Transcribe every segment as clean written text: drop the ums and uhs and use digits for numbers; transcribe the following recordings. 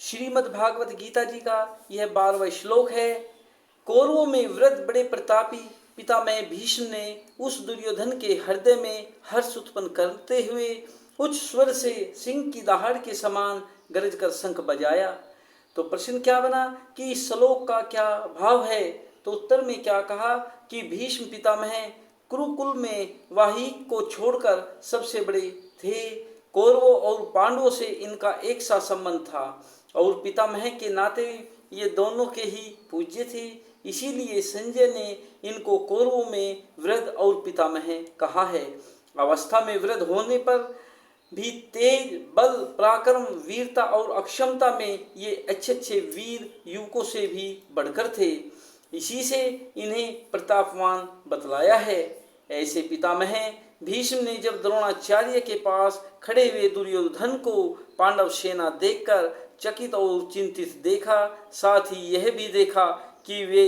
श्रीमद् भागवत गीता जी का यह 12वां श्लोक है। कौरवों में वृद्ध बड़े प्रतापी पितामह भीष्म ने उस दुर्योधन के हृदय में हर्ष उत्पन्न करते हुए उच्च स्वर से सिंह की दहाड़ के समान गरज कर शंख बजाया। तो प्रश्न क्या बना कि इस श्लोक का क्या भाव है? तो उत्तर में क्या कहा कि भीष्म पितामह कुरुकुल में वाहिक को छोड़कर सबसे बड़े थे। कौरवों और पांडवों से इनका एक सा संबंध था और पितामह के नाते ये दोनों के ही पूज्य थे। इसीलिए संजय ने इनको कौरवों में वृद्ध और पितामह कहा है। अवस्था में वृद्ध होने पर भी तेज बल पराक्रम वीरता और अक्षमता में ये अच्छे वीर युवकों से भी बढ़कर थे। इसी से इन्हें प्रतापवान बतलाया है। ऐसे पितामह भीष्म ने जब द्रोणाचार्य के पास खड़े हुए दुर्योधन को पांडव सेना देखकर चकित और चिंतित देखा, साथ ही यह भी देखा कि वे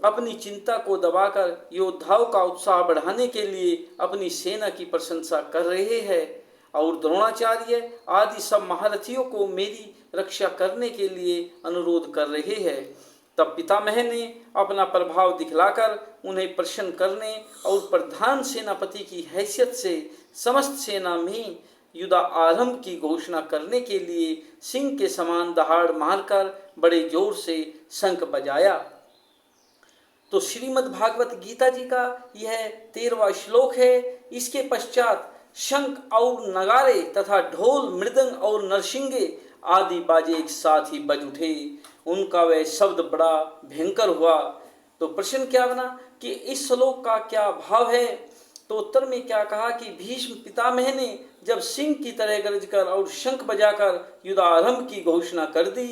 अपनी चिंता को दबाकर योद्धाओं का उत्साह बढ़ाने के लिए अपनी सेना की प्रशंसा कर रहे हैं और द्रोणाचार्य आदि सब महारथियों को मेरी रक्षा करने के लिए अनुरोध कर रहे हैं। तब पितामह ने अपना प्रभाव दिखलाकर उन्हें प्रसन्न करने और प्रधान सेनापति की हैसियत से समस्त सेना में युद्ध आरंभ की घोषणा करने के लिए सिंह के समान दहाड़ मारकर बड़े जोर से शंख बजाया। तो श्रीमद् भागवत गीता जी का यह 13वां श्लोक है। इसके पश्चात शंख और नगारे तथा ढोल मृदंग और नरसिंगे आदि बाजे एक साथ ही बज उठे। उनका वह शब्द बड़ा भयंकर हुआ। तो प्रश्न क्या बना कि इस श्लोक का क्या भाव है? तो उत्तर में क्या कहा कि भीष्म पितामह ने जब सिंह की तरह गरज कर और शंख बजाकर युद्ध आरंभ की घोषणा कर दी,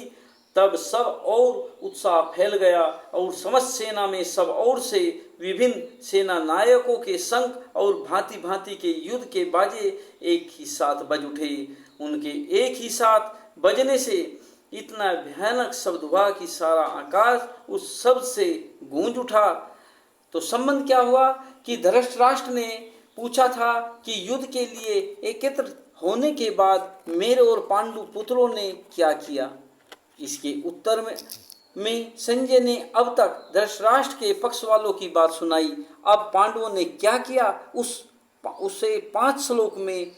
तब सब और उत्साह फैल गया और समस्त सेना में सब ओर से विभिन्न सेना नायकों के शंख और भांति भांति के युद्ध के बाजे एक ही साथ बज उठे। उनके एक ही साथ बजने से इतना भयानक शब्द हुआ कि सारा आकाश उस शब्द से गूंज उठा। तो संबंध क्या हुआ कि धृतराष्ट्र ने पूछा था कि युद्ध के लिए एकत्र होने के बाद मेरे और पांडु पुत्रों ने क्या किया। इसके उत्तर में संजय ने अब तक धृतराष्ट्र के पक्ष वालों की बात सुनाई। अब पांडवों ने क्या किया उसे 5 श्लोक में